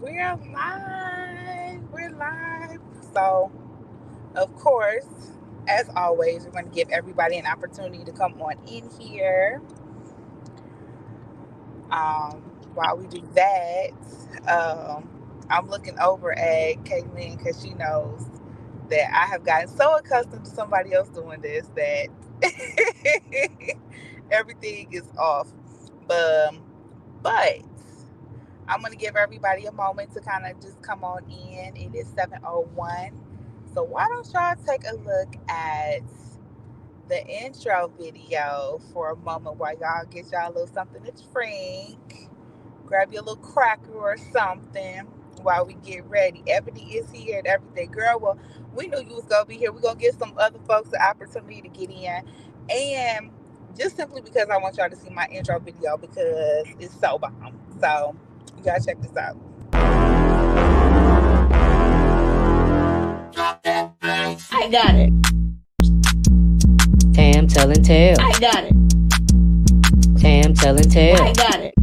We're live. We're live. So, of course, as always, we're going to give everybody an opportunity to come on in here. Um, while we do that, um, I'm looking over at Kaylynn because she knows that I have gotten so accustomed to somebody else doing this that everything is off. But, but I'm gonna give everybody a moment to kind of just come on in. It is 7:01, so why don't y'all take a look at the intro video for a moment while y'all get y'all a little something to drink, grab your little cracker or something while we get ready. Ebony is here and everything, girl. Well, we knew you was gonna be here. We're gonna give some other folks the opportunity to get in, and just simply because I want y'all to see my intro video because it's so bomb. So you gotta check this out. I got it. Tam telling tales. I got it. Tam telling tales. I got it.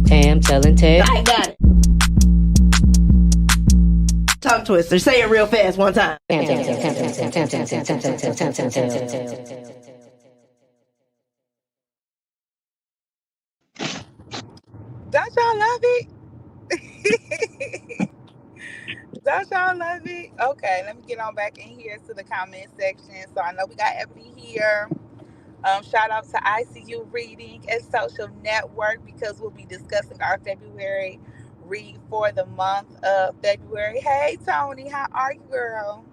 Tam telling tales. I got it. Tongue twister. Say it real fast one time. Tam tam tam tam tam tam tam tam tam tam tam tam tam tam. Don't y'all love it? Don't y'all love it? Okay, let me get on back in here to the comment section. So I know we got Ebony here. Shout out to EyeCU Reading and Social Network because we'll be discussing our February read for the month of February. Hey Tony, how are you, girl?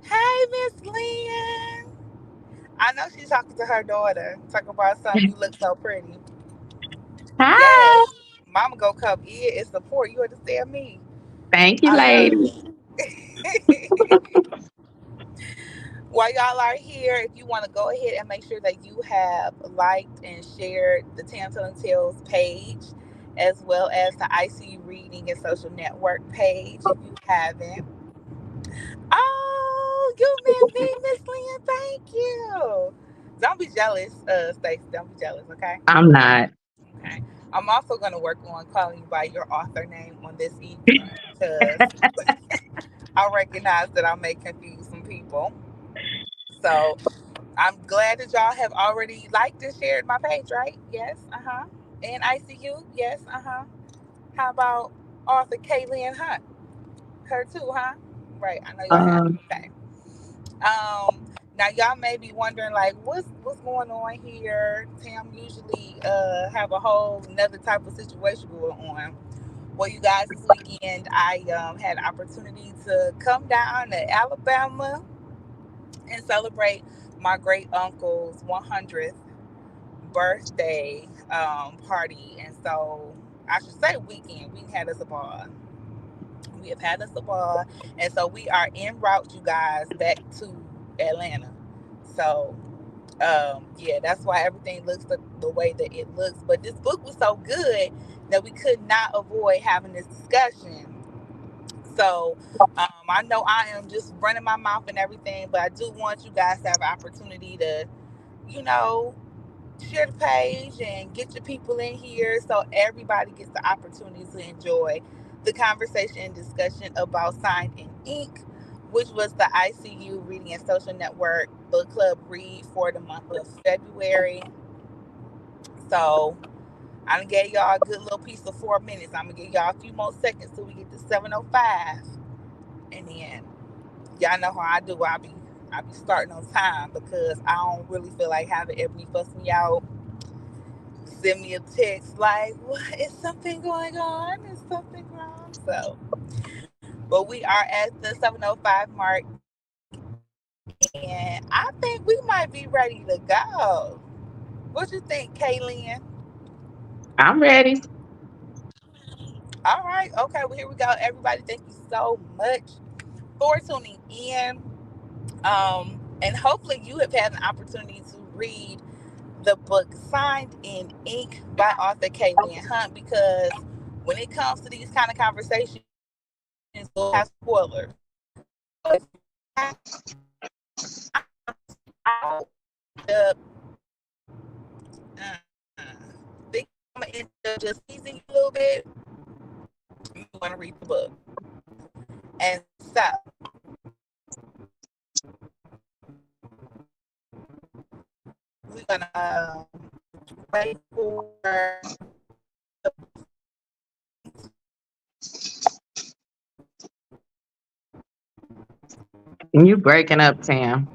Hey Miss Lynn. I know she's talking to her daughter, talking about something you look so pretty. Hi. Yes, Mama go come in and support you. Understand me? Thank you, I love ladies. it. While y'all are here, if you want to go ahead and make sure that you have liked and shared the Tantal and Tales page, as well as the ICU Reading and Social Network page, if you haven't. Oh, you met me, Miss Lynn. Thank you. Don't be jealous, Stacey. Don't be jealous, okay? I'm not. Okay. I'm also going to work on calling you by your author name on this evening because I recognize that I may confuse some people. So I'm glad that y'all have already liked and shared my page, right? Yes, uh-huh. And ICU, yes, uh-huh. How about author Kaylynn Hunt? Her too, huh? Right, I know y'all have. Um, Okay. Now y'all may be wondering like what's going on here. Tam usually have a whole another type of situation going on. Well, you guys, this weekend I had an opportunity to come down to Alabama and celebrate my great uncle's 100th birthday party. And so I should say weekend. We had us a ball. We have had us a ball. And so we are en route, you guys, back to Atlanta. So yeah, that's why everything looks the way that it looks. But this book was so good that we could not avoid having this discussion. So I know I am just running my mouth and everything, but I do want you guys to have an opportunity to, you know, share the page and get your people in here so everybody gets the opportunity to enjoy the conversation and discussion about Signed in Ink, which was the ICU Reading and Social Network book club read for the month of February. So I done gave y'all a good little piece of 4 minutes. I'm gonna give y'all a few more seconds till we get to 7:05, and then y'all know how I do. I be starting on time because I don't really feel like having everybody fuss me out, send me a text like, "What is something going on? Is something wrong?" So, but we are at the 7:05 mark, and I think we might be ready to go. What you think, Kaylin? I'm ready. All right, okay. Well, here we go, everybody. Thank you so much for tuning in. And hopefully, you have had an opportunity to read the book Signed in Ink by author Kaylynn Hunt because when it comes to these kind of conversations, we'll have spoilers. So if I end up think I'm gonna end up just teasing you a little bit, want to read the book. And so we're gonna wait for You breaking up, Tam.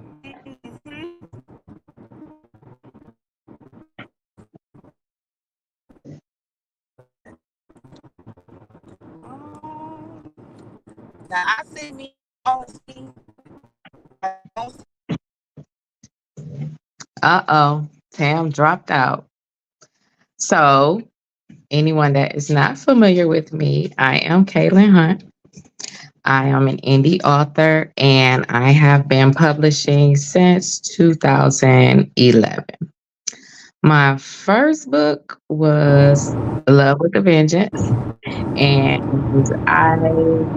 now I see me on screen. Uh-oh. Tam dropped out. So, anyone that is not familiar with me, I am Kaylynn Hunt. I am an indie author and I have been publishing since 2011. My first book was Love with a Vengeance, and I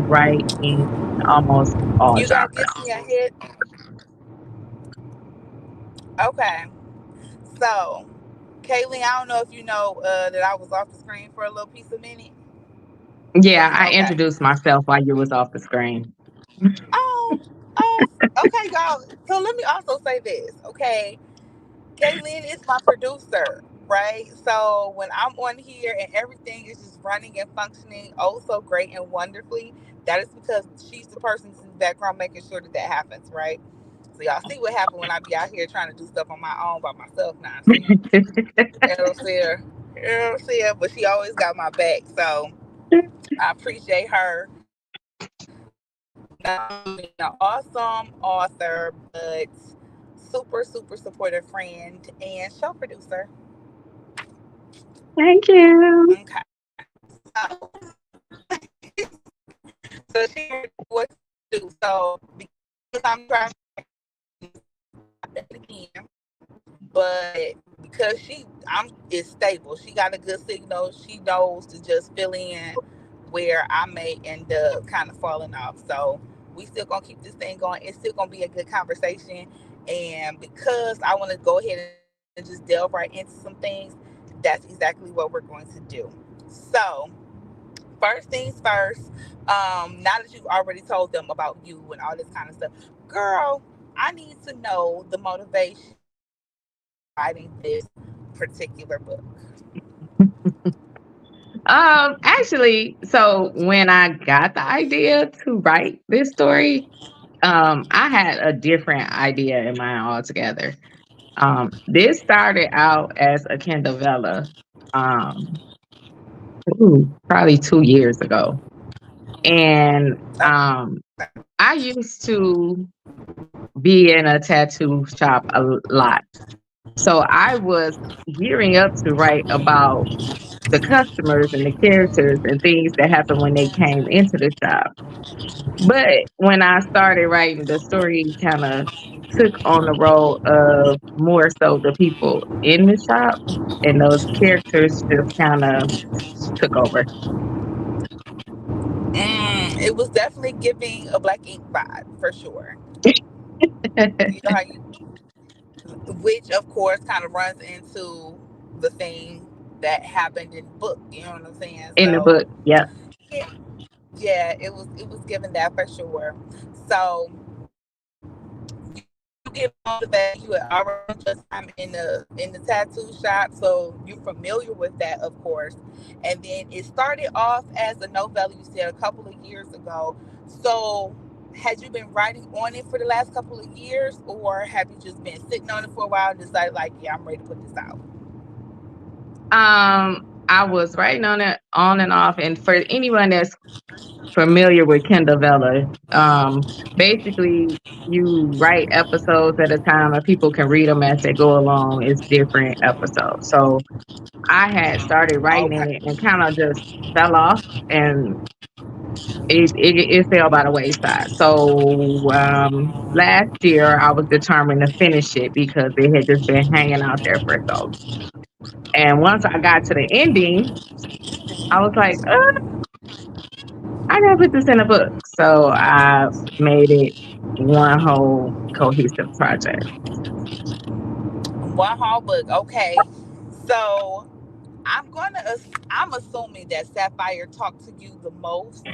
write in almost all You gotta genres. give me a hit. Okay. So, Kaylee, I don't know if you know that I was off the screen for a little piece of minute. Yeah, I Okay. introduced myself while you was off the screen. Oh, oh, okay, y'all. So let me also say this, okay? Kaylin is my producer, right? So when I'm on here and everything is just running and functioning oh so great and wonderfully, that is because she's the person in the background making sure that that happens, right? So y'all see what happened when I be out here trying to do stuff on my own by myself now. See, it'll see her, it'll see her, but she always got my back. So I appreciate her. Not only an awesome author, but super, super supportive friend and show producer. Thank you. Okay. So, so she what to do. So because I'm trying that again, but because she I'm is stable. She got a good signal. She knows to just fill in where I may end up kind of falling off. So we still gonna keep this thing going. It's still gonna be a good conversation. And because I want to go ahead and just delve right into some things, that's exactly what we're going to do. So first things first, now that you've already told them about you and all this kind of stuff, girl, I need to know the motivation behind writing this particular book. Actually, so when I got the idea to write this story, I had a different idea in mind altogether. This started out as a Kindlevella, um, probably 2 years ago. And I used to be in a tattoo shop a lot. So I was gearing up to write about the customers and the characters and things that happened when they came into the shop. But when I started writing, the story kind of took on the role of more so the people in the shop, and those characters just kind of took over. It was definitely giving a Black Ink vibe for sure. You know how you, which of course kind of runs into the thing that happened in the book. You know what I'm saying? In the So book, yep. yeah, yeah, it was given that for sure. So you get motivated. You had already just time in the tattoo shop, so you're familiar with that, of course. And then it started off as a novella. You said a couple of years ago. So had you been writing on it for the last couple of years, or have you just been sitting on it for a while and decided like, yeah, I'm ready to put this out? I was writing on it on and off, and for anyone that's familiar with Kindlevella, basically you write episodes at a time, and people can read them as they go along. It's different episodes. So I had started writing Okay. it and kind of just fell off, and it fell by the wayside. So last year I was determined to finish it because it had just been hanging out there for so long. And once I got to the ending, I was like, I gotta put this in a book. So I made it one whole cohesive project. One whole book. Okay. So I'm going to I'm assuming that Sapphire talked to you the most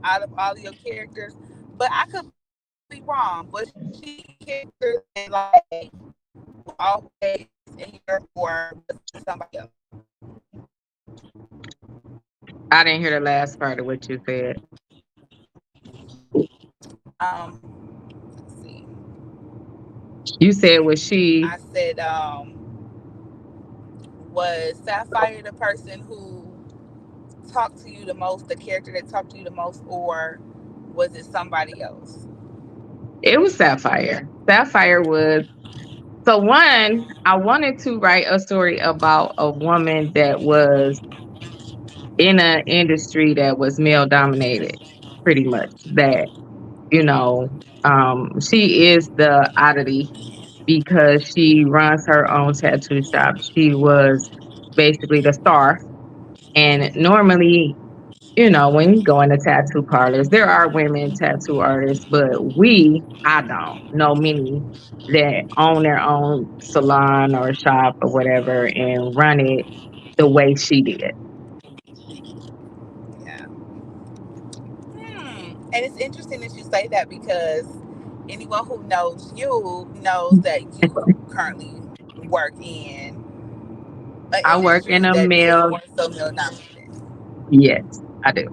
out of all of your characters, but I could be wrong. But she character that like always in here, or was it somebody else? I didn't hear the last part of what you said. Let's see. You said was she? I said, was Sapphire the person who talked to you the most, the character that talked to you the most, or was it somebody else? It was Sapphire. Sapphire was so one. I wanted to write a story about a woman that was in an industry that was male dominated, pretty much. That you know, she is the oddity because she runs her own tattoo shop. She was basically the star. And normally, when you go into tattoo parlors, there are women tattoo artists, but I don't know many that own their own salon or shop or whatever and run it the way she did. Yeah. And it's interesting that you say that because anyone who knows you knows that you currently work in an I work in industry a that is male, more so male dominated. yes, I do.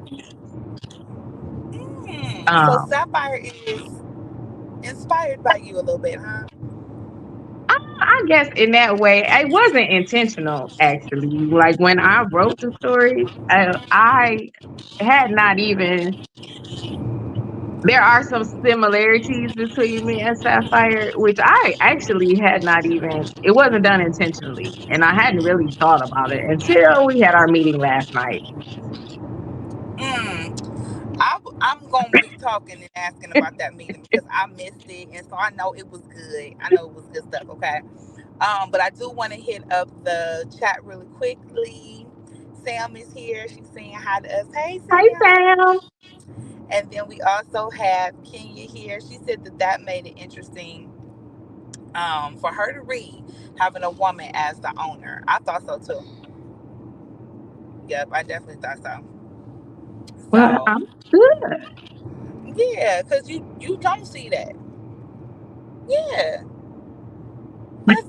So Um, Sapphire is inspired by you a little bit, huh? I guess in that way, it wasn't intentional actually. Like when I wrote the story, I had not even. There are some similarities between me and Sapphire, which I actually had not even. It wasn't done intentionally, and I hadn't really thought about it until we had our meeting last night. I'm gonna be talking and asking about that meeting because I missed it, and so I know it was good. I know it was good stuff. Okay, but I do want to hit up the chat really quickly. Sam is here. She's saying hi to us. Hey, Hey, Sam. Sam. And then we also have Kenya here. She said that that made it interesting for her to read, having a woman as the owner. I thought so too. Yep, I definitely thought so. Well, So I'm good. yeah, because you don't see that. Yeah, that's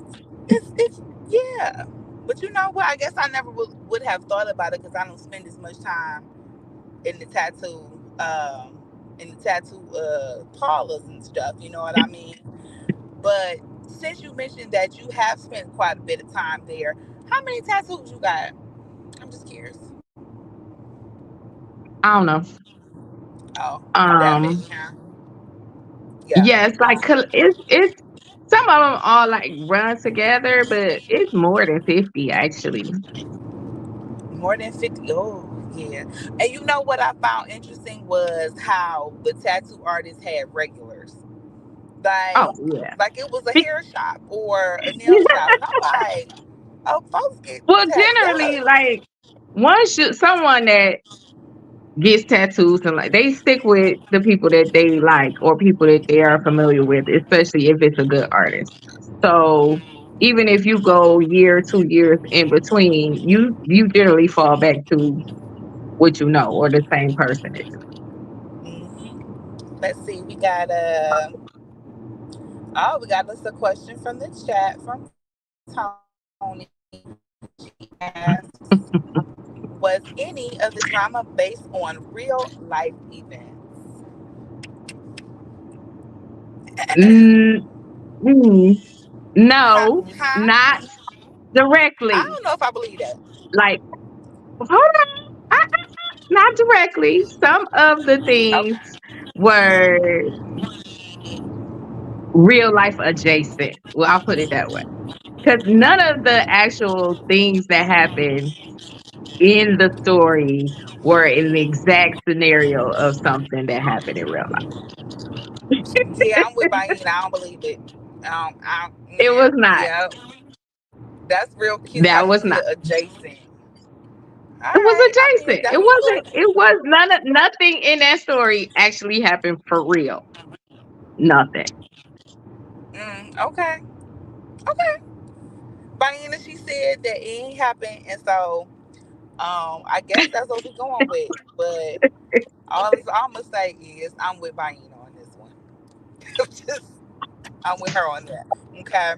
it's yeah. But you know what? I guess I never would have thought about it because I don't spend as much time in the tattoo parlors and stuff. You know what I mean? But since you mentioned that you have spent quite a bit of time there, how many tattoos you got? I'm just curious. I don't know. Oh, not that many, Um, huh? Yeah. yeah, it's like it's some of them all like run together, but it's more than 50 actually. More than 50. Oh, yeah. And you know what I found interesting was how the tattoo artists had regulars. Oh Like, yeah. like it was a Be- hair shop or a nail shop. And I'm like, oh, folks get well, tattooed generally, up. like someone that gets tattoos and like they stick with the people that they like or people that they are familiar with, especially if it's a good artist. So even if you go year, 2 years in between, you generally fall back to what you know or the same person that you Let's see. We got us a question from the chat from Tony. She asks, was any of the drama based on real life events? know. Mm, Huh? no, Huh? not I directly. don't know if I believe that. Like, hold on, not directly. Some of the things Okay. were real life adjacent. Well, I'll put it that way. Because none of the actual things that happen in the story were in the exact scenario of something that happened in real life. Yeah, I'm with Bain. I don't believe it. It was not. Yeah, that's real cute how That you was said not. adjacent. All It was right. I mean, adjacent. It that's wasn't. cool. It was nothing in that story actually happened for real. Nothing. Okay. Okay. Bain, she said that it ain't happened, and so I guess that's what we're going with. But all I'm gonna say is I'm with Baina on this one. Just I'm with her on that. Okay.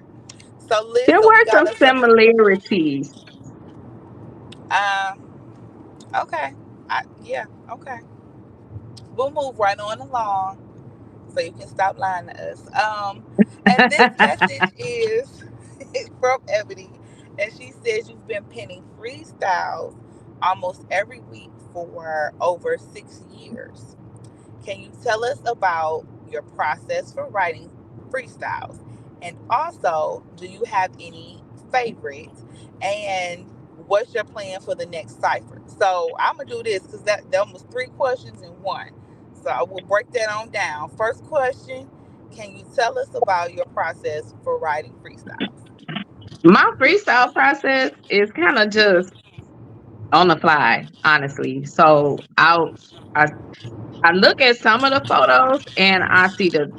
So There listen, we were got some us a similarities. um. Okay. Yeah. Okay. We'll move right on along, so you can stop lying to us. And this message is from Ebony, and she says you've been penning freestyles almost every week for over 6 years. Can you tell us about your process for writing freestyles? And also, do you have any favorites? And what's your plan for the next cipher? So I'm gonna do this because that was three questions in one. So I will break that on down. First question: can you tell us about your process for writing freestyles? My freestyle process is kind of just on the fly, honestly. So I I look at some of the photos and I see the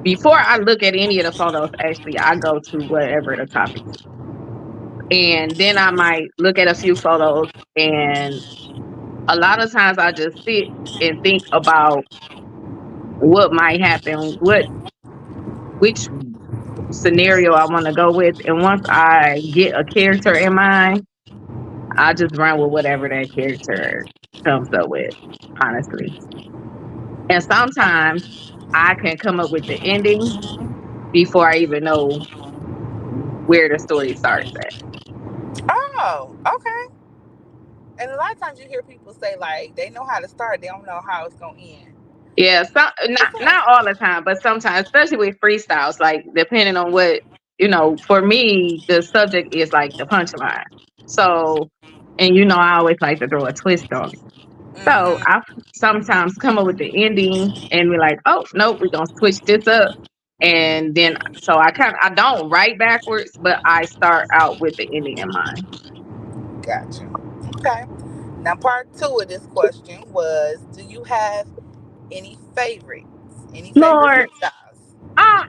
before I look at any of the photos, actually, I go to whatever the topic is. And then I might look at a few photos, and a lot of times I just sit and think about what might happen, which scenario I want to go with. And once I get a character in mind, I just run with whatever that character comes up with, honestly. And sometimes I can come up with the ending before I even know where the story starts at. Oh, okay. And a lot of times you hear people say like they know how to start, they don't know how it's gonna end. Yeah, not What's up? not all the time, but sometimes, especially with freestyles, like depending on what for me, the subject is like the punchline. So, and I always like to throw a twist on it. So Mm-hmm. I sometimes come up with the ending and be like, oh nope, we're gonna switch this up. And then so I don't write backwards, but I start out with the ending in mind. Gotcha. Okay. Now, part two of this question was: do you have any favorites? Any favorite Lord, freestyles? ah,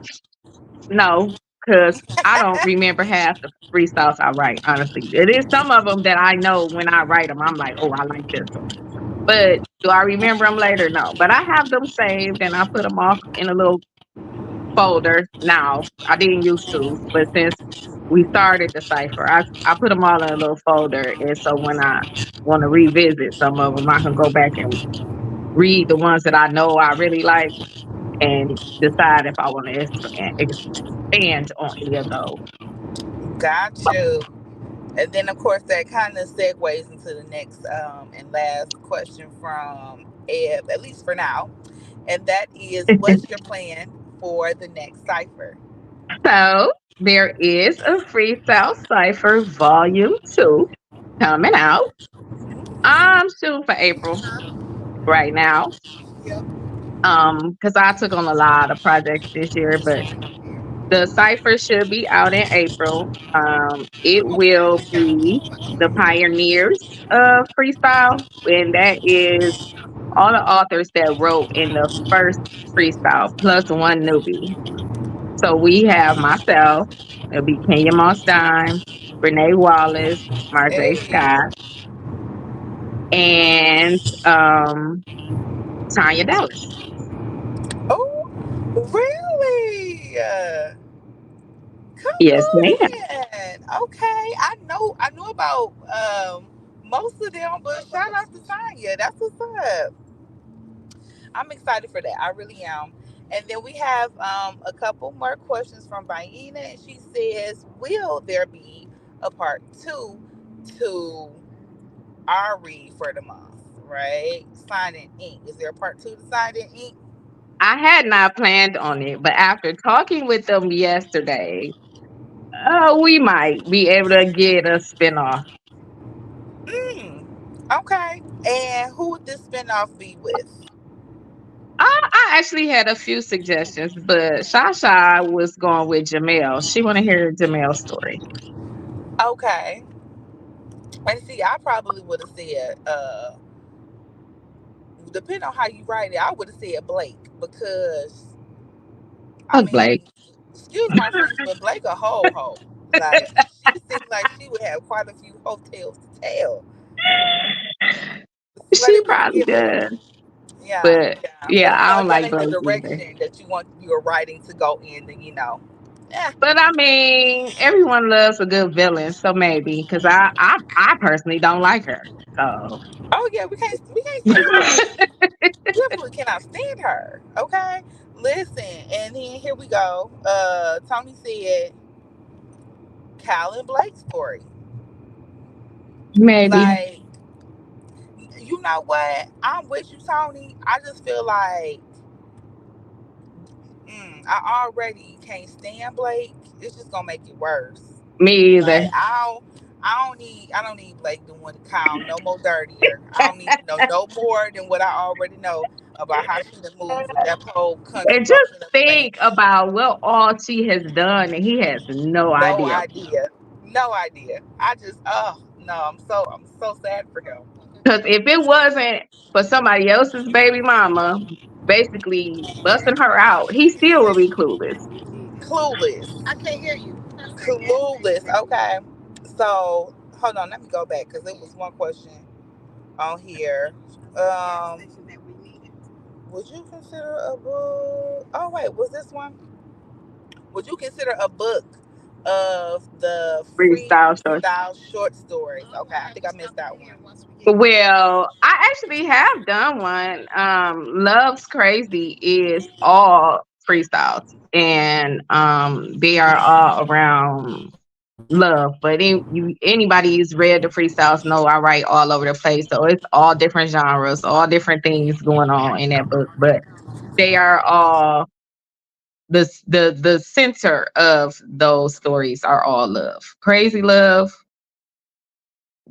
no, because I don't remember half the freestyles I write. Honestly, it is some of them that I know when I write them. I'm like, oh, I like this one. But do I remember them later? No. But I have them saved and I put them off in a little folder now. I didn't used to, but since we started the cipher, I put them all in a little folder. And so when I want to revisit some of them, I can go back and read the ones that I know I really like and decide if I want to expand on any of those. Got you. And then, of course, that kind of segues into the next and last question from Eb, at least for now. And that is: what's your plan for the next cipher? So there is a freestyle cipher volume 2 coming out. I'm shooting for April right now. Yep. Because I took on a lot of projects this year, but the cipher should be out in April. It will be the pioneers of freestyle, and that is all the authors that wrote in the first freestyle plus one newbie. So we have myself, it'll be Kenya Moss Dime, Renee Wallace, Marjay Hey. Scott, and Tanya Dallas. Oh, really? Come Yes, on ma'am. in. Okay. I know about most of them, but shout out to Tanya. That's what's up. I'm excited for that. I really am. And then we have a couple more questions from Baina, and she says, will there be a part two to our read for the month? Right? Sign in ink. Is there a part two to sign in ink? I had not planned on it, but after talking with them yesterday, we might be able to get a spinoff. Mm, okay. And who would this spinoff be with? I actually had a few suggestions, but Shasha was going with Jamel. She want to hear Jamel's story. Okay. And see, I probably would have said, depending on how you write it, I would have said Blake because, I Fuck Blake. mean, excuse my French, but Blake a ho ho. Like, she seemed like she would have quite a few hotels to tell. Let She it be probably given. does. Yeah, But yeah. yeah, But I don't that like ain't the Blake either. direction that you want your writing to go in. Then yeah. But I mean, everyone loves a good villain, so maybe because I personally don't like her. So Oh yeah, we can't stand her. Definitely cannot stand her. Okay, listen, and then here we go. Tony said, Cal and Blake's story. maybe Like, you know what? I'm with you, Tony. I just feel like I already can't stand Blake. It's just gonna make it worse. me Like either. I don't need Blake doing the cow no more dirtier. I don't need to know no more than what I already know about how she done moved with that whole country And just bumpkin up the man. think about what all she has done, and he has no No idea. idea. No idea. I just no, I'm so sad for him. Because if it wasn't for somebody else's baby mama basically busting her out, he still would be clueless. Clueless. I can't hear you. Clueless. Okay. So hold on, let me go back because there was one question on here. Um would you consider a book? Oh wait, was this one? Would you consider a book of the Freestyle short. freestyle short stories? Okay, I think I missed that one. Well, I actually have done one. Love's Crazy is all freestyles, and they are all around love. But anybody who's read the freestyles know I write all over the place, so it's all different genres, all different things going on in that book. But they are all the center of those stories are all love, crazy love,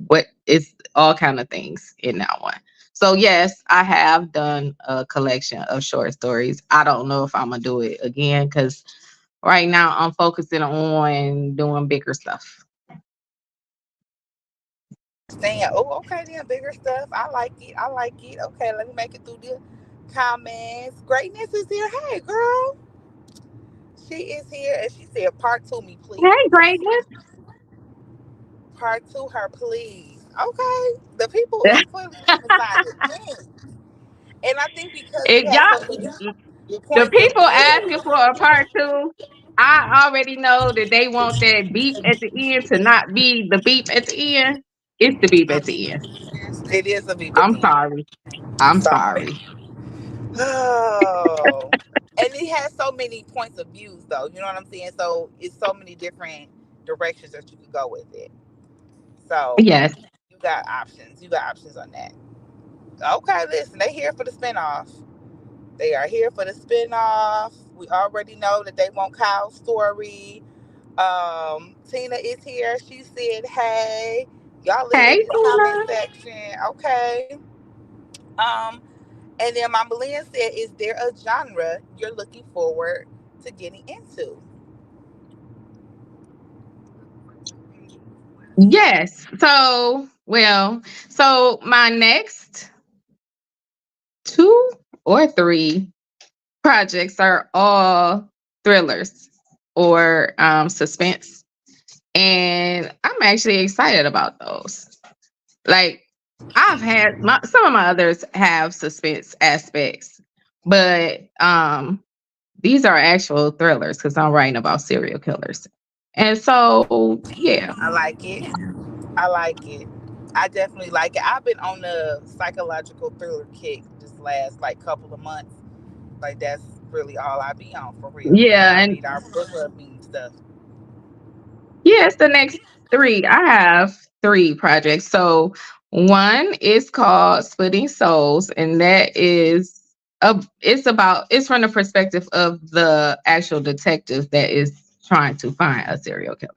what it's all kind of things in that one. So yes, I have done a collection of short stories. I don't know if I'm gonna do it again because right now I'm focusing on doing bigger stuff. Saying, oh, okay, then bigger stuff. I like it. I like it. Okay, let me make it through the comments. Greatness is here. Hey, girl, she is here, and she said, "Part two, me, please. Hey, greatness. Part two, her, please." Okay, the people are clearly emphasizing it, and I think because If you have so many y'all, the points of people asking view. for a part two, I already know that they want that beep at the end to not be the beep at the end. It's the beep at the end. It is a beep at I'm the end. sorry. I'm Sorry. sorry. Oh. And it has so many points of views though, you know what I'm saying? So it's so many different directions that you could go with it. So Yes. you got options. You got options on that. Okay, listen, they here for the spinoff. They are here for the spinoff. We already know that they want Kyle's story. Tina is here. She said, hey, y'all lit in Hey, this comment Tina. section. Okay. Um, and then Mama Lynn said, is there a genre you're looking forward to getting into? Yes. So my next two or three projects are all thrillers or suspense. And I'm actually excited about those. Like I've had some of my others have suspense aspects, but these are actual thrillers because I'm writing about serial killers. And so yeah. I like it. I like it. I definitely like it. I've been on the psychological thriller kick this last like couple of months. Like that's really all I be on for real. And then Yeah, I and read our book club meeting stuff. yes, the next three. I have three projects. So one is called Splitting Souls, and that is it's from the perspective of the actual detective that is trying to find a serial killer.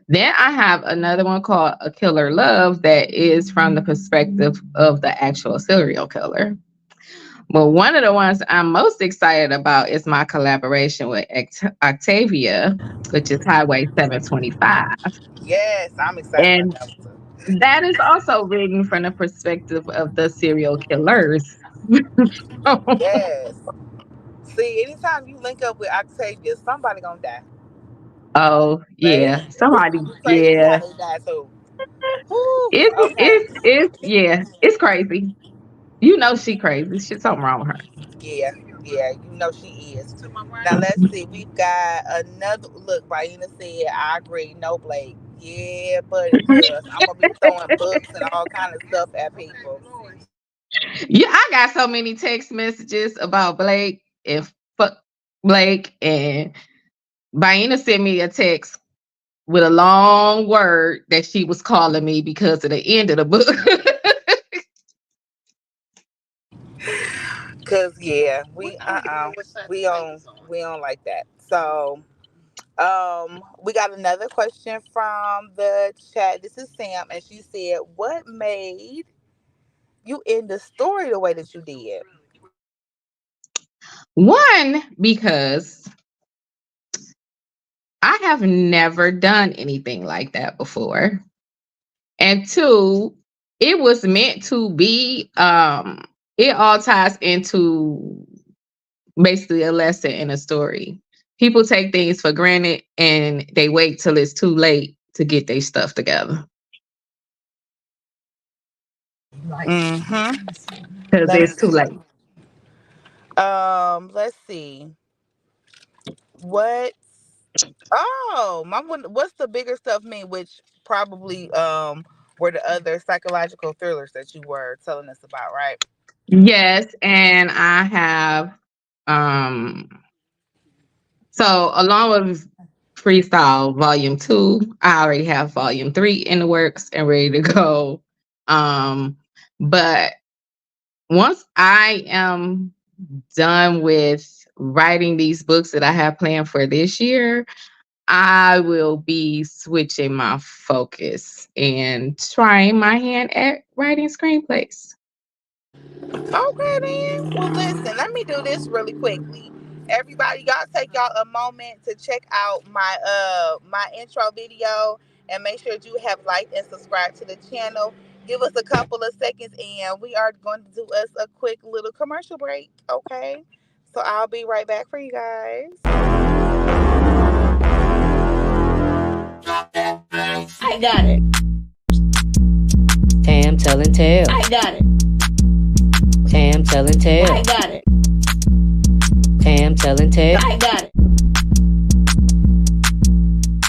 Then I have another one called A Killer Love that is from the perspective of the actual serial killer. But one of the ones I'm most excited about is my collaboration with Octavia, which is Highway 725. Yes, I'm excited about And that one too. that is also written from the perspective of the serial killers. Yes. See, anytime you link up with Octavia, somebody gonna die. Oh, They yeah. it's Somebody, gonna be crazy how yeah. they die too. Whew, okay. Yeah, it's crazy. You know she crazy. Shit, something wrong with her. Yeah, yeah, you know she is. Now let's see. We've got another look. Raina said, "I agree. No Blake. Yeah, buddy, cause I'm gonna be throwing books and all kind of stuff at people." Yeah, I got so many text messages about Blake and fuck Blake, and Baina sent me a text with a long word that she was calling me because of the end of the book. Cause yeah, we don't like that. So we got another question from the chat. This is Sam, and she said, "What made you end the story the way that you did?" One, because I have never done anything like that before. And two, it was meant to be it all ties into basically a lesson in a story. People take things for granted and they wait till it's too late to get their stuff together. Mm-hmm. Because Let me it's too see. late. Let's see. What? Oh, what's the bigger stuff mean? Which probably were the other psychological thrillers that you were telling us about, right? Yes, and I have um so along with Freestyle Volume 2, I already have Volume 3 in the works and ready to go. But once I am done with writing these books that I have planned for this year, I will be switching my focus and trying my hand at writing screenplays. Okay then. Well, listen, let me do this really quickly. Everybody, y'all take y'all a moment to check out my intro video and make sure you have liked and subscribed to the channel. Give us a couple of seconds and we are going to do us a quick little commercial break, okay? So I'll be right back for you guys. I got it. Tam telling tales. I got it. Tam telling tales. I got it. Tam telling tales. I got it.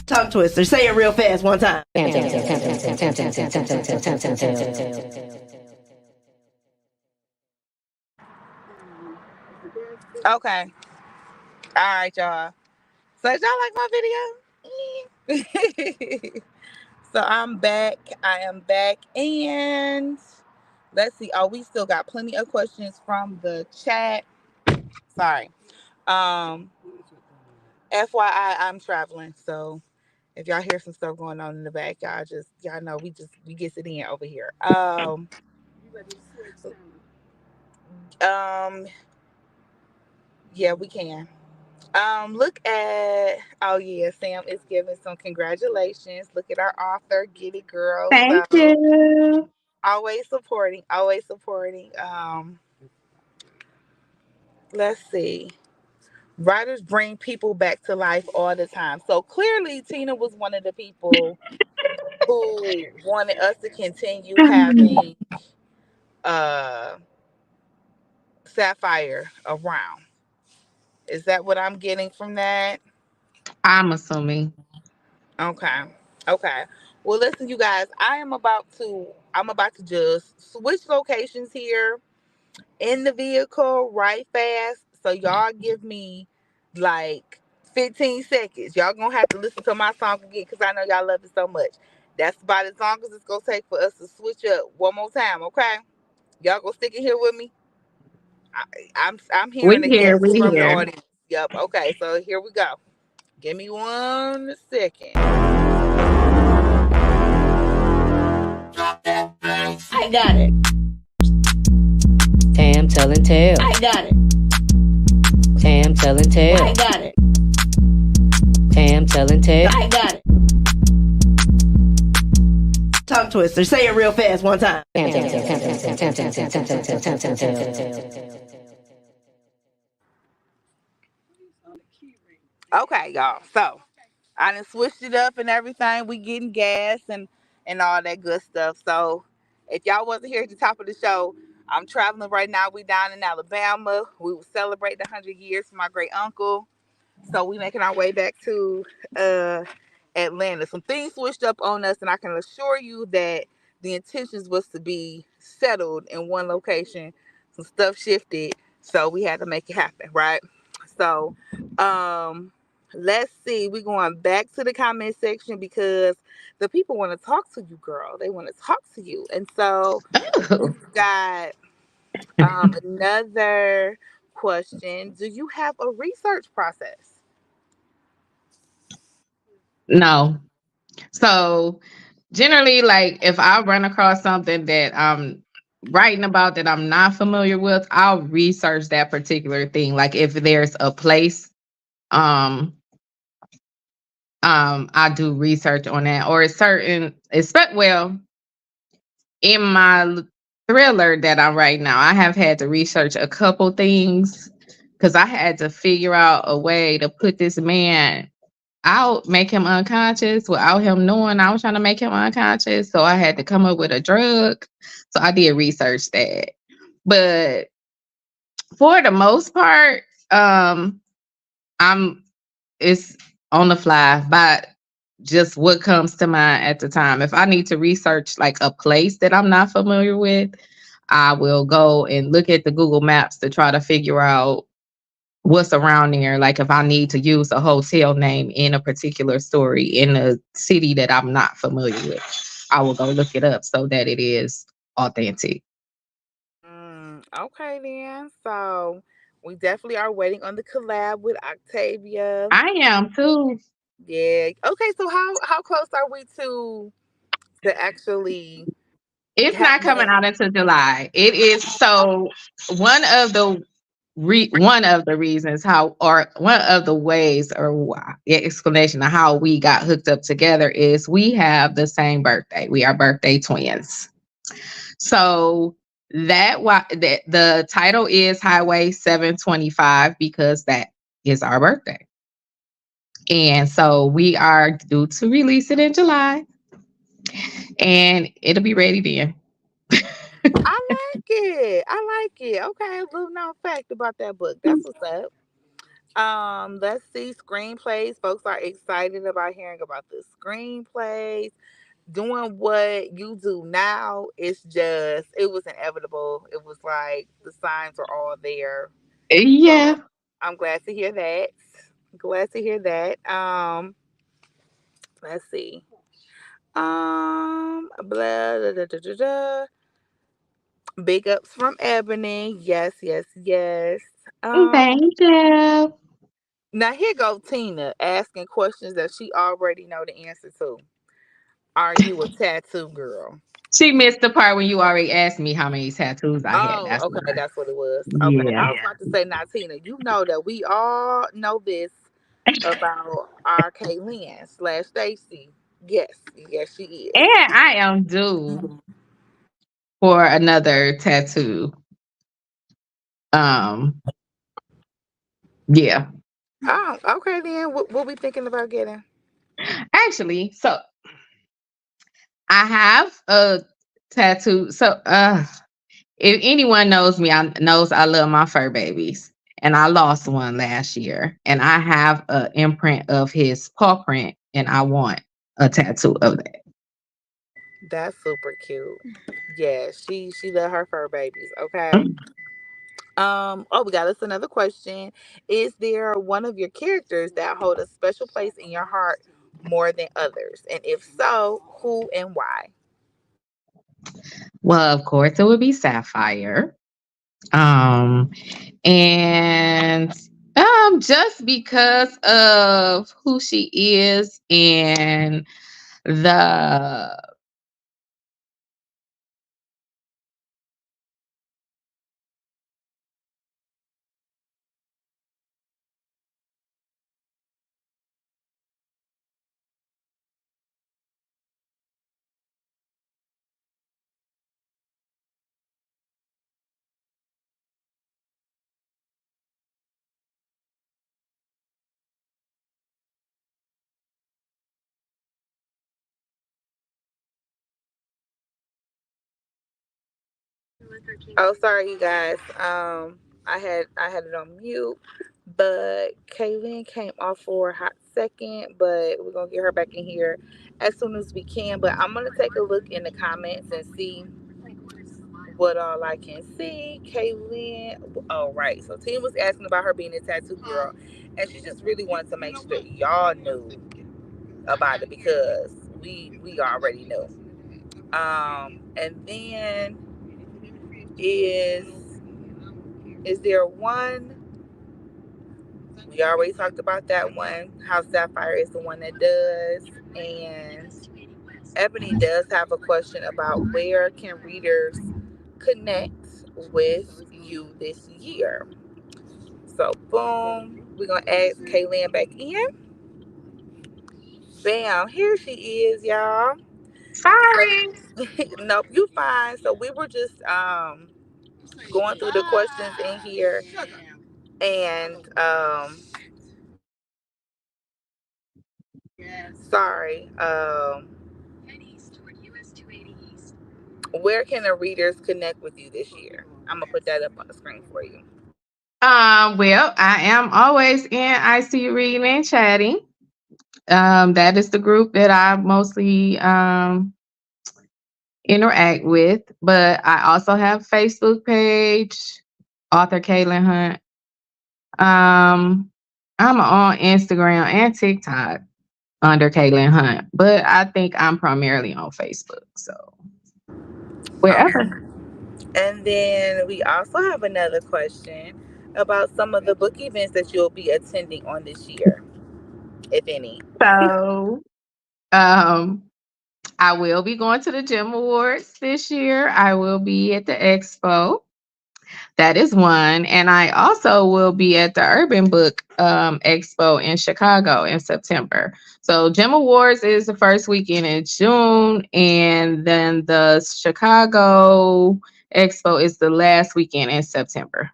Tongue twister. Say it real fast one time. Tam tam tam tam tam tam tam tam tam tam tam tam tam tam. Okay. All right, y'all. So did y'all like my video? So I'm back. I am back. And let's see. Oh, we still got plenty of questions from the chat. Sorry. Um, FYI, I'm traveling. So if y'all hear some stuff going on in the back, y'all know we gets it in over here. Um yeah, we can. Look at oh yeah, Sam is giving some congratulations. Look at our author, get it girl. Thank So you. always supporting, always supporting. Let's see. Writers bring people back to life all the time. So clearly Tina was one of the people who wanted us to continue having uh Sapphire around. Is that what I'm getting from that? I'm assuming. Okay. Okay. Well, listen, you guys. I'm about to just switch locations here in the vehicle right fast. So y'all give me like 15 seconds. Y'all gonna have to listen to my song again because I know y'all love it so much. That's about as long as it's gonna take for us to switch up one more time. Okay. Y'all gonna stick it here with me. I, I'm We hearing a here, yes we from the here. audience. Yep. Okay. So here we go. Give me 1 second. I got it. Tam telling tales. I got it. Tam telling tales. I got it. Tam telling tales. I got it. Tongue twister. Say it real fast one time. Tam tam tam tam tam tam tam tam tam tam tam tam tam. Okay, y'all. So I done switched it up and everything. We getting gas and and all that good stuff. So if y'all wasn't here at the top of the show, I'm traveling right now. We down in Alabama. We will celebrate the 100 years for my great uncle. So we making our way back to uh Atlanta. Some things switched up on us, and I can assure you that the intentions was to be settled in one location. Some stuff shifted, so we had to make it happen, right? So, um, let's see. We're going back to the comment section because the people want to talk to you, girl. They want to talk to you, and so we got another question. Do you have a research process? No. So generally, like if I run across something that I'm writing about that I'm not familiar with, I'll research that particular thing. Like if there's a place, um, I do research on that, or a certain, expect well, in my thriller that I'm writing now, I have had to research a couple things because I had to figure out a way to put this man out, make him unconscious without him knowing I was trying to make him unconscious. So I had to come up with a drug. So I did research that. But for the most part, I'm it's on the fly by just what comes to mind at the time. If I need to research like a place that I'm not familiar with, I will go and look at the Google Maps to try to figure out what's around there. Like if I need to use a hotel name in a particular story in a city that I'm not familiar with, I will go look it up so that it is authentic. Okay then. So we definitely are waiting on the collab with Octavia. I am too. Yeah. Okay. So how close are we to actually It's not having coming a? out until July. It is so one of the one of the reasons how, or one of the ways, or explanation of how we got hooked up together is we have the same birthday. We are birthday twins. So that why that the title is Highway 725 because that is our birthday. And so we are due to release it in July and it'll be ready then. I like it. I like it. Okay, a little known fact about that book. That's what's up. Let's see screenplays. Folks are excited about hearing about the screenplays. Doing what you do now, it's just it was inevitable. It was like the signs are all there. So Yeah. I'm glad to hear that. Glad to hear that. Let's see. Blah, da, da, da, da, da. Big ups from Ebony. Yes, yes, yes. Um, Thank you. Now here go Tina asking questions that she already know the answer to. Are you a tattoo girl? She missed the part when you already asked me how many tattoos I had. Oh, That's okay, why. that's what it was. Okay, I Yeah. was about to say, now Tina, you know that we all know this about our Kaylynn slash Stacy. Yes, yes, she is. And I am due for another tattoo. Um, yeah. Oh, okay then. What we thinking about getting? Actually, so I have a tattoo. So if anyone knows me, I knows I love my fur babies. And I lost one last year. And I have an imprint of his paw print and I want a tattoo of that. That's super cute. Yeah, she love her fur babies. Okay. Oh, we got us another question. Is there one of your characters that hold a special place in your heart more than others? And if so, who and why? Well, of course it would be Sapphire. Um and just because of who she is and the Oh, sorry, you guys. I had it on mute, but Kaylin came off for a hot second, but we're gonna get her back in here as soon as we can. But I'm gonna take a look in the comments and see what all I can see. Kaylin, oh right. So Tim was asking about her being a tattoo girl, and she just really wanted to make sure that y'all knew about it because we already knew. And then is is there one? We already talked about that one. How Sapphire is the one that does, and Ebony does have a question about where can readers connect with you this year. So boom, we're gonna add Kaylin back in. Bam, here she is, y'all. Sorry. Nope, you fine. So we were just going through the questions in here, and sorry, where can the readers connect with you this year? I'm gonna put that up on the screen for you. Well, I am always in ICU reading and chatting. That is the group that I mostly interact with. But I also have Facebook page, author Kaylynn Hunt. I'm on Instagram and TikTok under Kaylynn Hunt, but I think I'm primarily on Facebook. So Okay. wherever. And then we also have another question about some of the book events that you'll be attending on this year, if any. So um I will be going to the Gem Awards this year. I will be at the expo. That is one. And I also will be at the Urban Book Expo in Chicago in September. So Gem Awards is the first weekend in June, and then the Chicago Expo is the last weekend in September.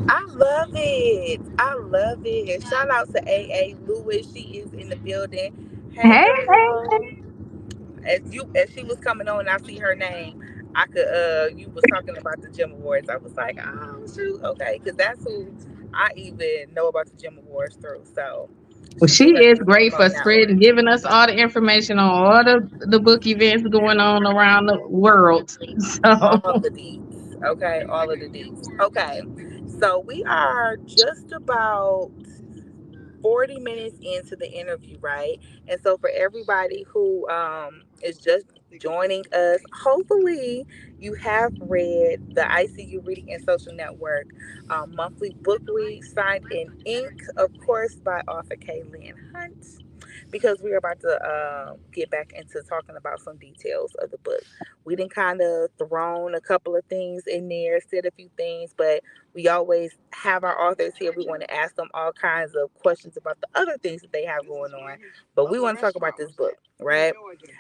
I love it. I love it. Shout out to A. Lewis. She is in the building. Hey Hey, hey. girl. As she was coming on, I see her name. I could you was talking about the Gem Awards. I was like, oh shoot, okay, because that's who I even know about the Gem Awards through. So Well, she she giving us is the scoop great for on that spreading, one. giving us all the information on all the book events going on around the world. So All the deets. Okay, all of the deets. Okay. So we are just about 40 minutes into the interview, right? And so for everybody who is just joining us, hopefully you have read the ICU Reading and Social Network monthly book read signed in ink, of course, by author Kaylynn Hunt. Because we are about to get back into talking about some details of the book. We didn't kind of thrown a couple of things in there, said a few things, but we always have our authors here. We want to ask them all kinds of questions about the other things that they have going on, but we want to talk about this book, right?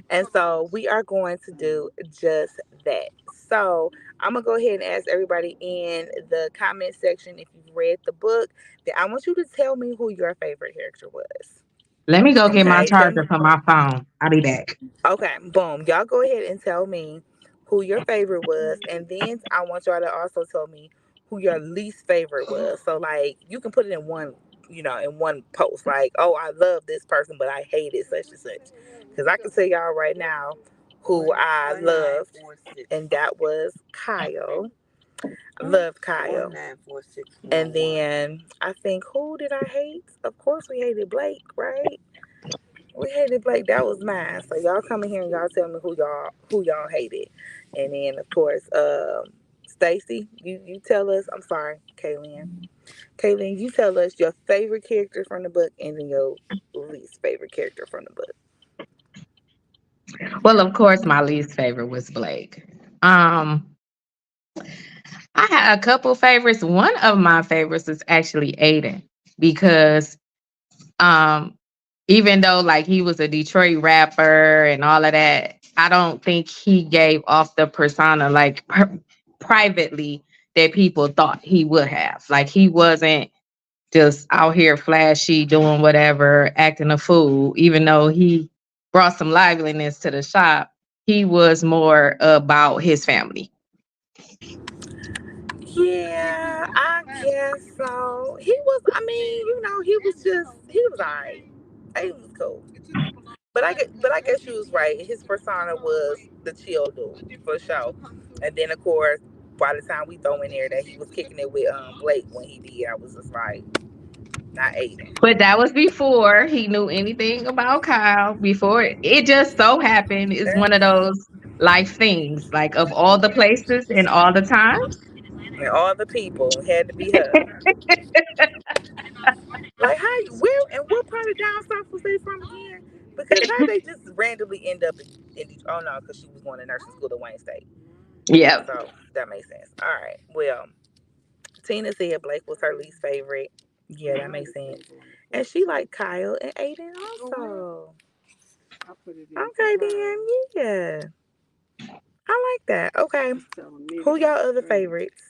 And so we are going to do just that. So I'm gonna go ahead and ask everybody in the comment section if you've read the book. That I want you to tell me who your favorite character was. let me go get my Okay, tell charger me. for my phone. I'll be back. Okay, boom. Y'all go ahead and tell me who your favorite was, and then I want y'all to also tell me who your least favorite was. So like you can put it in one, in one post. Like, oh, I love this person, but I hated such and such. Because I can tell y'all right now who I loved, and that was Kyle. Loved Kyle. And then I think who did I hate? Of course we hated Blake, right? We hated Blake. That was mine. So y'all come in here and y'all tell me who y'all hated. And then of course, Stacy, you tell us. I'm sorry, Kaylin. Kaylin, you tell us your favorite character from the book and then your least favorite character from the book. Well, of course, my least favorite was Blake. Um, I had a couple favorites. One of my favorites is actually Aiden because um, even though like he was a Detroit rapper and all of that, I don't think he gave off the persona like privately that people thought he would have. Like he wasn't just out here flashy, doing whatever, acting a fool, even though he brought some liveliness to the shop. He was more about his family. Yeah, I guess so. He was. I mean, he was just. He was alright. He was cool. But I guess you was right. His persona was the chill dude for sure. And then of course, by the time we throw in there that he was kicking it with Blake when he did, I was just like, not Aiden. But that was before he knew anything about Kyle. Before it just so happened is one of those life things, like of all the places and all the times. And all the people had to be her. Like how where and what part of down south was they from again? Because how they just randomly end up in oh no, because she was going to nursing school at Wayne State. Yep. So that makes sense. All right. Well, Tina said Blake was her least favorite. Yeah, that makes sense. And she liked Kyle and Aiden also. Okay then, yeah. I like that. Okay. Who y'all other favorites?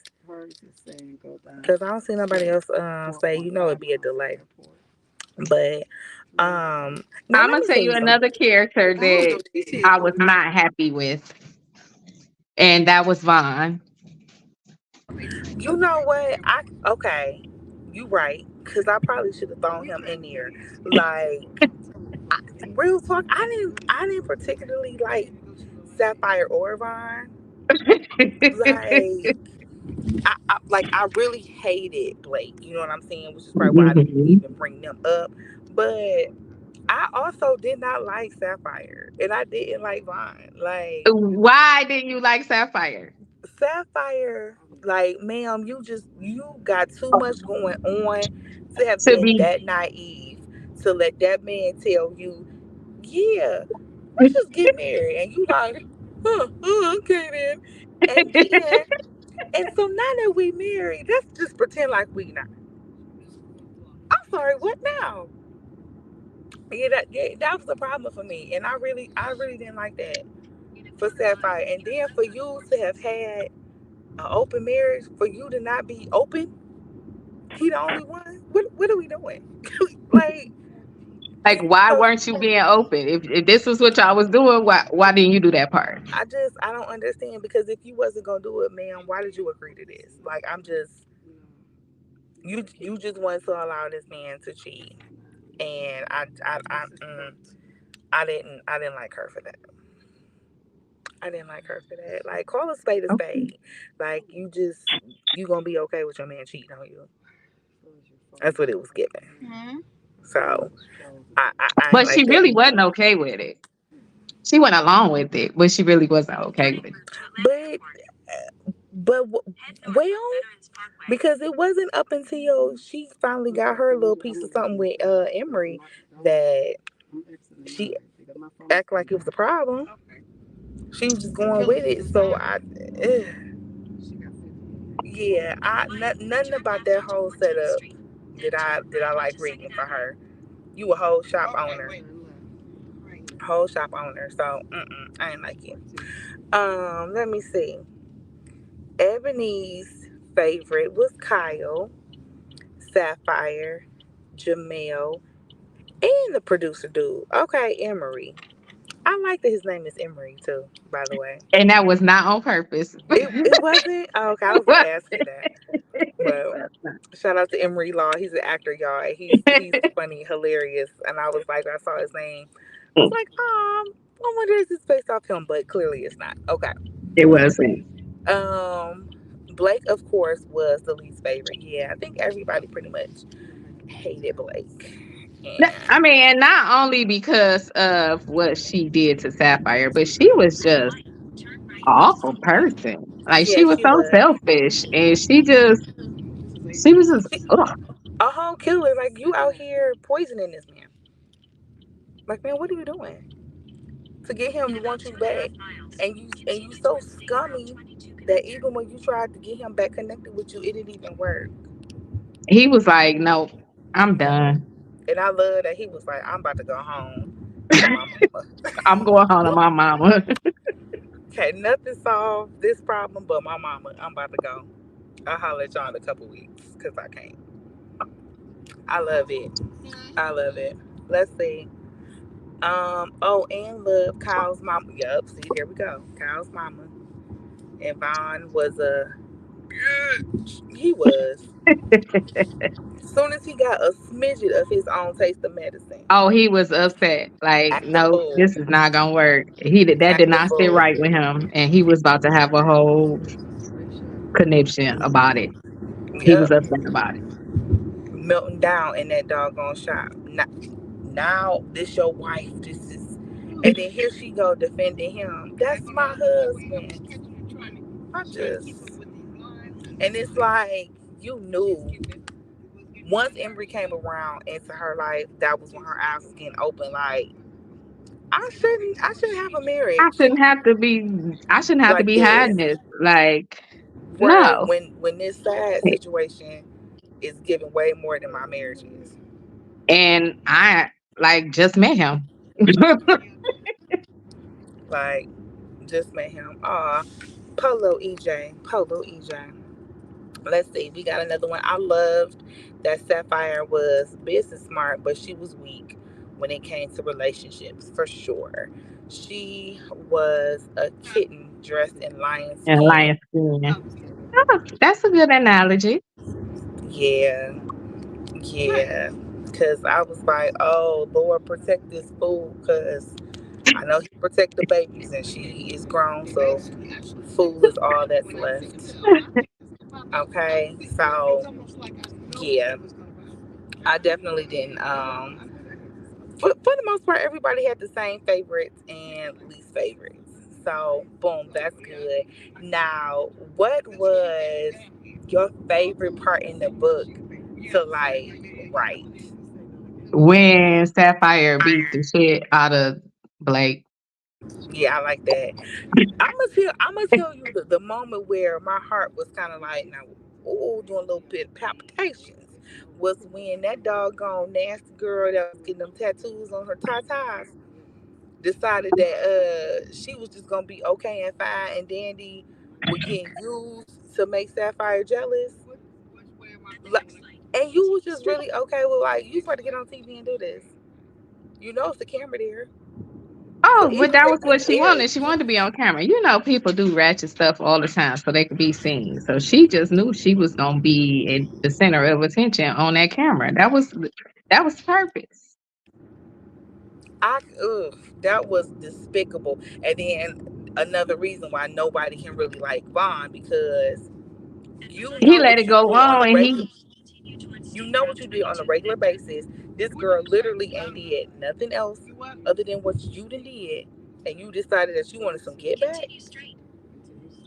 Because I don't see nobody else say, it'd be a delay. But now I'm let gonna me tell tell you you something. another character that I was not happy with, and that was Vaughn. You know what? I okay. You right. Cause I probably should have thrown him in there. Like real talk, I didn't particularly like Sapphire or Vaughn. Like I really hated Blake. You know what I'm saying? Which is probably why I didn't Mhm. even bring them up. But I also did not like Sapphire, and I didn't like Vaughn. Like Why didn't you like Sapphire? Sapphire, like ma'am, you got too much going on to have To been be that naive to let that man tell you, yeah, let's just get married, and you like, okay then, and so now that we married, let's just pretend like we not. I'm sorry, what now? Yeah, that was the problem for me, and I really didn't like that for Sapphire, and then for you to have had an open marriage, for you to not be open, he the only one. What are we doing? Like, like, why so weren't you being open? If this was what y'all was doing, why didn't you do that part? I don't understand because if you wasn't gonna do it, man, why did you agree to this? Like, I'm just you just wanted to allow this man to cheat, and I didn't like her for that. I didn't like her for that. Like, call a spade a Okay. spade. Like, you gonna be okay with your man cheating on you. That's what it was given. So I ain't But she like that really either. wasn't okay with it. She went along with it, but she really wasn't okay with it. But well, because it wasn't up until she finally got her little piece of something with Emery that she act like it was a problem. She was just going with it. So yeah, nothing about that whole setup did I like reading for her. You a whole shop owner. So I ain't like it. Let me see. Ebony's favorite was Kyle, Sapphire, Jamel, and the producer dude. Okay, Emery. I like that his name is Emery too, by the way. And that was not on purpose. It wasn't? Oh, okay, I was gonna ask you that. Well, shout out to Emery Law. He's an actor, y'all. And he's funny, hilarious. And I was like, I saw his name. I was like, I wonder if it's based off him, but clearly it's not. Okay. It wasn't. Um Blake, of course, was the least favorite. Yeah, I think everybody pretty much hated Blake. I And mean, not only because of what she did to Sapphire, but she was just awful person. Like yeah, she was she so was. selfish, and she was just ugh. A whole killer, like you out here poisoning this man. Like, man, what are you doing to get him to want you back? And you so scummy that even when you tried to get him back connected with you, it didn't even work. He was like, "Nope, I'm done. And I love that he was like, I'm about to go home to my mama. I'm going home to my mama." Okay, nothing solved this problem but my mama. I'm about to go. I'll holler at y'all in a couple weeks because I can't. I love it. I love it. Let's see. Oh, and love Kyle's mama. Yup, see, here we go. Kyle's mama. And Vaughn was a he was. As soon as he got a smidget of his own taste of medicine, Oh, he was upset. Like, act the no, fool, this is not gonna work. That did act the not sit fool. right with him, and he was about to have a whole conniption about it. He was Yep, upset about it. melting down in that doggone shop. Now this your wife. This is, and then here she go defending him. That's my husband. I just, and it's like you knew once Embry came around into her life, that was when her eyes was getting open. Like I shouldn't have a I marriage shouldn't have to be. I shouldn't have to like be this. hiding this. Like, Right, no. when this sad situation is giving way more than my marriage is. And I like just met him. Like just met him. Aw, Polo EJ, Polo EJ. Let's see, we got another one. I loved that Sapphire was business smart, but she was weak when it came to relationships, for sure. She was a kitten dressed in lion And skin. lion skin. Oh, that's a good analogy. Yeah, yeah. Cause I was like, oh Lord, protect this fool, cause I know he protect the babies, and she is grown, so fool is all that's left. Okay, so yeah, I definitely didn't. For the most part, everybody had the same favorites and least favorites. So boom, that's good. Now, what was your favorite part in the book to like write? When Sapphire beat the shit out of Blake. Yeah, I like that. I'm gonna tell you the moment where my heart was kind of like now, oh, doing a little bit of palpitations was when that doggone nasty girl that was getting them tattoos on her tatas decided that she was just gonna be okay and fine and dandy with getting used to make Sapphire jealous. Like, and you was just really okay with like you about to get on TV and do this. You know it's the camera there. So Oh, but even that was taking what it she there, wanted. She wanted to be on camera. You know, people do ratchet stuff all the time so they could be seen. So she just knew she was gonna be in the center of attention on that camera. That was the purpose. that was despicable. And then another reason why nobody can really like Vaughn because you He know let what it you go do on a on, and regular. he You know what you did on a regular basis. This girl literally ain't did nothing else other than what you done did, and you decided that you wanted some get back.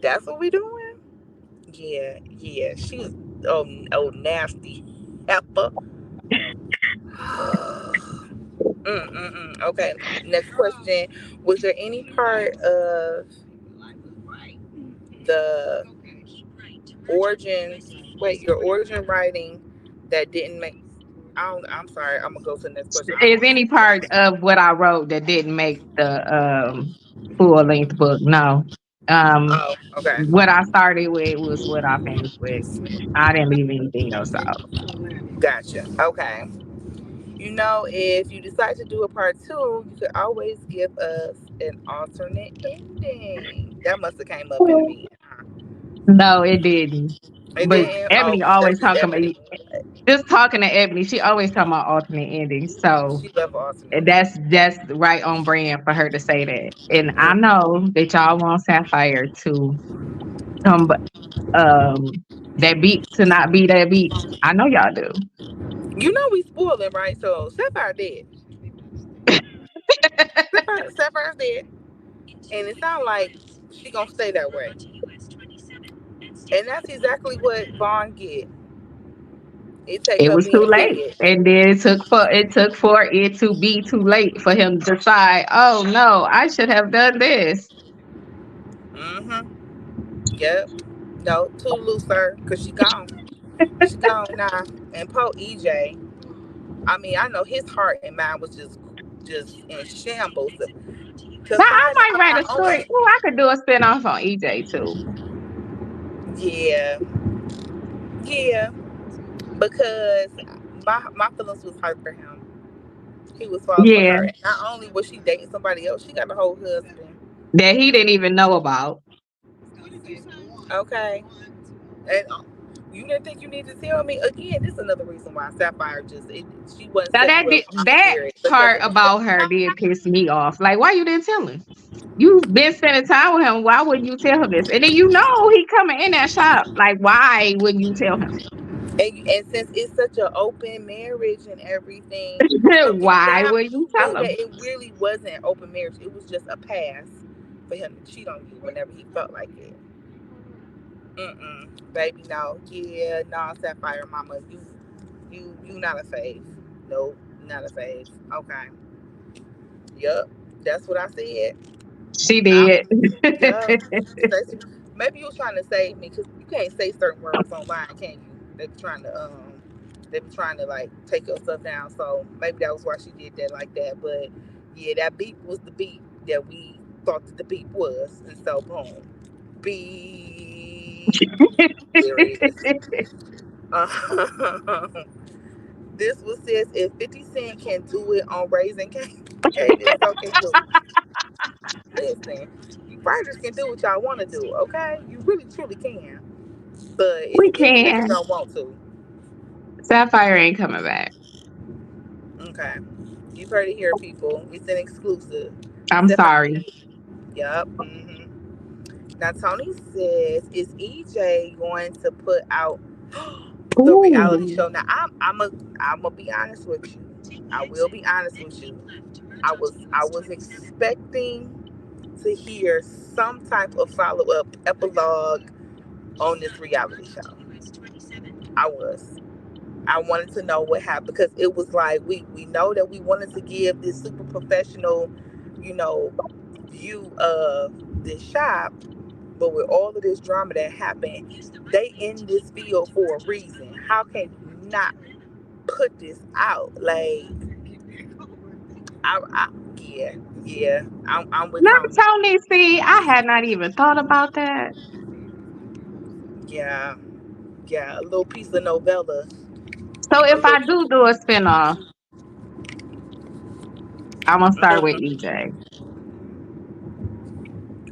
That's what we doing. Yeah, yeah. She was oh nasty heifer. Okay. Next question: was there any part of the origin? Wait, your origin writing that didn't make? I'm sorry. I'm gonna go to the next question. I don't is want any to. part of what I wrote that didn't make the full length book. No. Um, Oh, okay. what I started with was what I finished with. I didn't leave anything else out. Gotcha. Okay. You know, if you decide to do a part two, you could always give us an alternate ending. That must have came up in the meeting. No, it didn't. It But didn't. Oh, Ebony that's always just talking about Ebony. just talking to Ebony. She always talking about alternate endings. So She left alternate. that's right on brand for her to say that. And I Mm. know that y'all want Sapphire to come, that beat to not be that beat. I know y'all do. You know we spoiling, right? So Sapphire dead. Sapphire's dead, and it sounds like she gonna stay that way. And that's exactly what Vaughn get. It take It her was being too a late, kid. and then it took for it to be too late for him to decide. Oh no, I should have done this. Mm-hmm. Yep. No, Tulu, sir, cause she gone. She gone now. And Poe EJ. I mean, I know his heart and mind was just in shambles. Now Cause I finding might out write not a story. only, Oh, I could do a spinoff on EJ too. yeah, yeah, because my feelings was hurt for him. He was falling for Yeah, her. And not only was she dating somebody else, she got a whole husband. that he didn't even know about. Okay. And you didn't think you needed to tell me again. This is another reason why Sapphire she wasn't Now second really on my that spirit because part it was just about her did piss me off. Like, why you didn't tell him? You've been spending time with him. Why wouldn't you tell him this? And then you know he coming in that shop. Like, why wouldn't you tell him? and since it's such an open marriage and everything, so deep Why down would you you tell knew him? that it really wasn't open marriage. It was just a pass for him to cheat on you whenever he felt like it. Baby, no. Yeah, no, Sapphire Mama, you not a fave. Nope, not a fave. Okay. Yup. That's what I said. She I, did. yup. Maybe you was trying to save me because you can't say certain words online, can you? They be trying to like take your stuff down. So maybe that was why she did that like that. But yeah, that beep was the beep that we thought that the beep was, and so boom, beep. There it is. This was says if 50 Cent can do it on Raising Kanan, so can you. Listen, you writers can do what y'all want to do, okay? You really truly can. But it's We scary that you can. don't want to. Sapphire ain't coming back. Okay. You've heard it here, people. It's an exclusive. I'm Sapphire. sorry. Yup. Now Tony says, is EJ going to put out the reality Ooh. show? Now I'm gonna be honest with you. I will be honest with you. I was expecting to hear some type of follow up epilogue on this reality show. I was. I wanted to know what happened because it was like we know that we wanted to give this super professional, you know, view of this shop, but with all of this drama that happened, they in this field for a reason. How can you not put this out? Like, I yeah, yeah, I'm with Not Tony. Tony. See, I had not even thought about that. Yeah, yeah, a little piece of novella, So a if little. I do a spinoff, I'm gonna start with Mhm. EJ.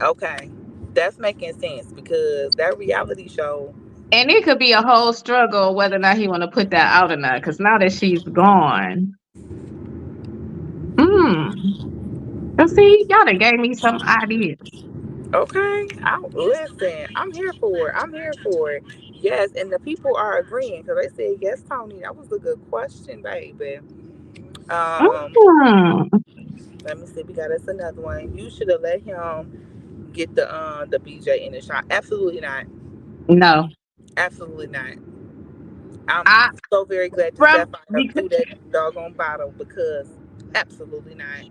Okay, that's making sense because that reality show. And it could be a whole struggle whether or not he want to put that out or not. Because now that she's gone, hmm. But see, y'all done gave me some ideas. Okay, I listen. I'm here for it. I'm here for it. Yes, and the people are agreeing because they said yes, Tony. That was a good question, baby. Um, Hmm. let me see. We got us another one. You should have let him get the BJ in the shot. Absolutely not. No, Absolutely not. I'm I so very glad to from Sapphire threw that doggone bottle because absolutely not.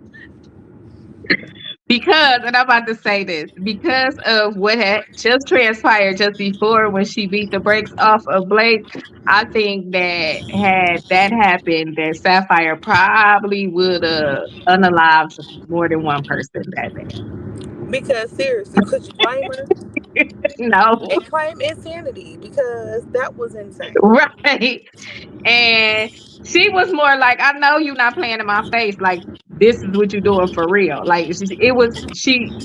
because, and I'm about to say this, because of what had just transpired just before when she beat the brakes off of Blake, I think that had that happened, that Sapphire probably would have unalived more than one person that Because seriously, could you blame her day. No, and claim insanity because that was insane. right. And she was more like, I know you're not playing in my face. Like, this is what you're doing for real. Like, it was,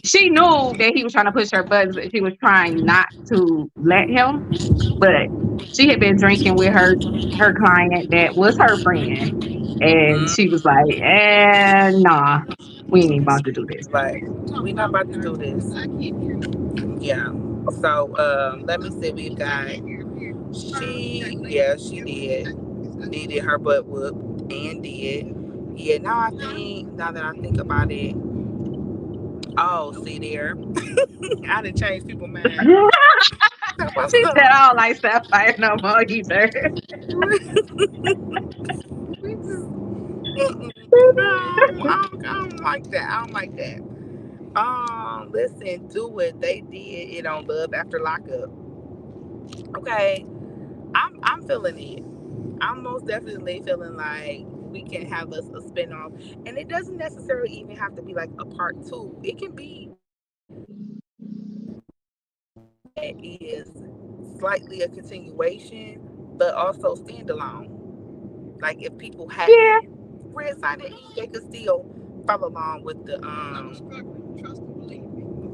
she knew that he was trying to push her buttons, but she was trying not to let him. But she had been drinking with her client that was her friend. And she was like, nah, we ain't even about to do this. Like, we not about to do this. Yeah. So let me see. We've got she did needed her butt whooped and did. Yeah. Now that I think about it, oh, see there, I done changed people's mind. Talk about She said, some. I don't like Sapphire no more either. We just, no, I don't like that. I don't like that. Listen, do it. They did it on Love After Lockup. Okay, I'm feeling it. I'm most definitely feeling like we can have a spinoff, and it doesn't necessarily even have to be like a part two. It can be that is slightly a continuation, but also standalone. Like if people Yeah. hadn't read Silent E, they could still follow along with the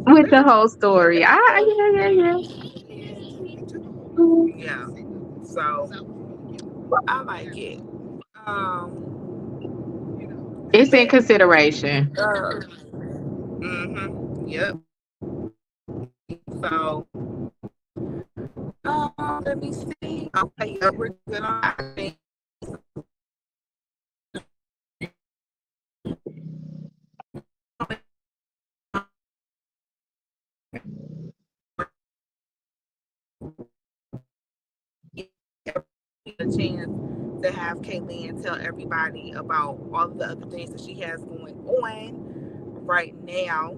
with the whole story. Yeah, yeah, yeah. Yeah. So I like it. It's in But consideration. yep. So let me see. Okay, yeah, we're good on that. I think a chance to have Kaylynn tell everybody about all of the other things that she has going on right now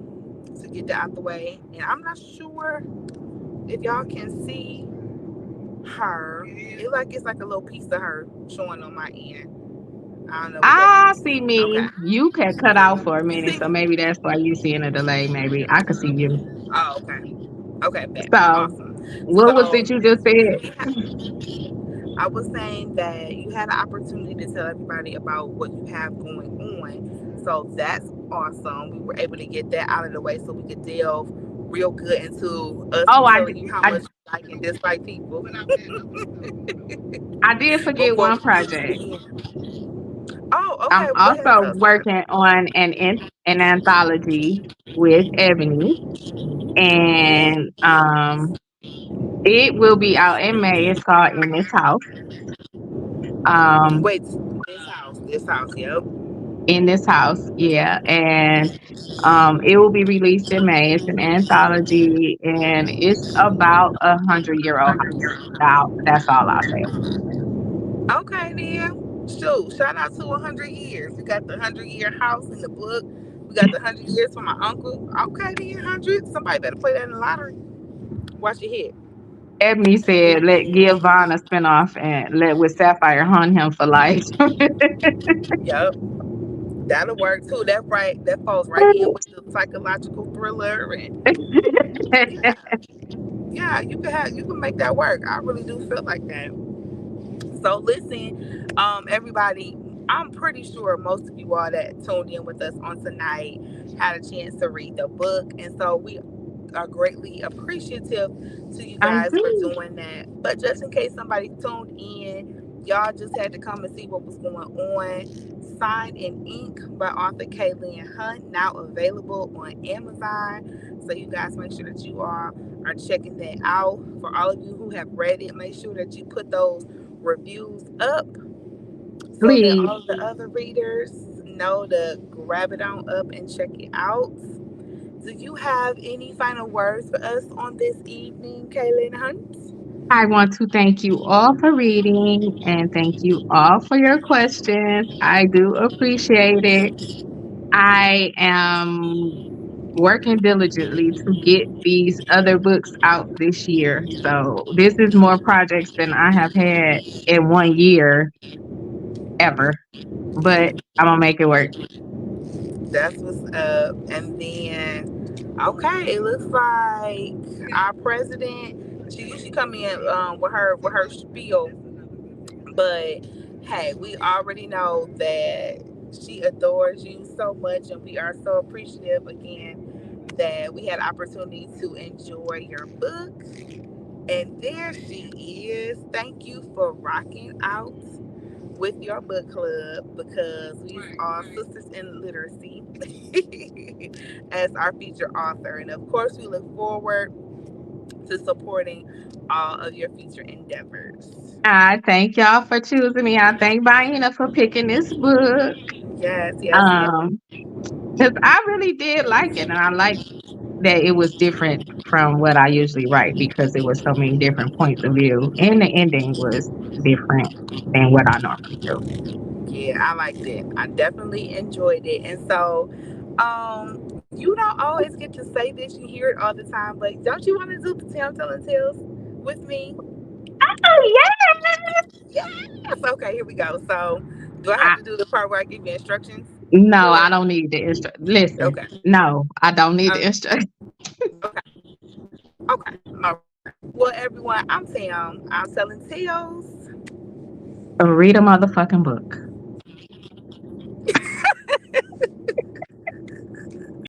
to get that out the way. And I'm not sure if y'all can see her. It's like a little piece of her showing on my end. I don't know what that I is. see Okay. me. You can cut out for a You minute, see so me? maybe that's why you seeing a delay. Maybe I could see you. Oh, okay. Okay, bet. So, Awesome. what was So it you just said? I was saying that you had an opportunity to tell everybody about what you have going on. So that's awesome. We were able to get that out of the way so we could delve real good into us Oh, telling you how I, much you like and dislike people I did forget before one we get to project. the end. Oh, I'm okay. Well, go ahead and also tell us about working on an anthology with Ebony, and it will be out in May. It's called In This House. it. Um, Wait, this house. This house. Yep. in this house, yeah, and it will be released in May. It's an anthology, and it's about 100-year-old house. That's all I'll say. Okay, then. Shoot, shout out to 100 years. We got the 100-year house in the book. We got the 100 years from my uncle. Okay, then, 100. Somebody better play that in the lottery. Watch your head. Ebony said, "Let give Vaughn a spinoff and let with Sapphire hunt him for life." Yup. That'll work too. That right. That falls right in with the psychological thriller, and yeah, yeah. You can make that work. I really do feel like that. So listen, everybody, I'm pretty sure most of you all that tuned in with us on tonight had a chance to read the book. And so we are greatly appreciative to you I guys for do. doing that. But just in case somebody tuned in, y'all just had to come and see what was going on. Signed in Ink by author Kaylynn Hunt, now available on Amazon. So you guys make sure that you are checking that out. For all of you who have read it, make sure that you put those reviews up so that Please. all of the other readers know to grab it on up and check it out. Do you have any final words for us on this evening, Kaylin Hunt? I want to thank you all for reading and thank you all for your questions. I do appreciate it. I am working diligently to get these other books out this year. So this is more projects than I have had in 1 year ever. But I'm gonna make it work. That's what's up. And then, okay, it looks like our president. She usually come in with her spiel, but hey, we already know that she adores you so much, and we are so appreciative again that we had opportunity to enjoy your book. And there she is. Thank you for rocking out with your book club because we are sisters in literacy as our feature author. And of course, we look forward to supporting all of your future endeavors. I thank y'all for choosing me. I thank Baina for picking this book. Yes, yes, yes. Um, because I really did like it, and I like that it was different from what I usually write because it was so many different points of view, and the ending was different than what I normally do. Yeah, I liked it. I definitely enjoyed it. And so, you don't always get to say this, you hear it all the time, but don't you want to do the Tell Telling Tales with me? Oh Yes. Okay, here we go. So, do I have yeah. to do the part where I give you instructions No, for I it? don't need the instru. Listen, Okay. no, I don't need the Um, instruction. okay. Okay. All right. Well, everyone, I'm Tam. I'm selling tales. Read a motherfucking book.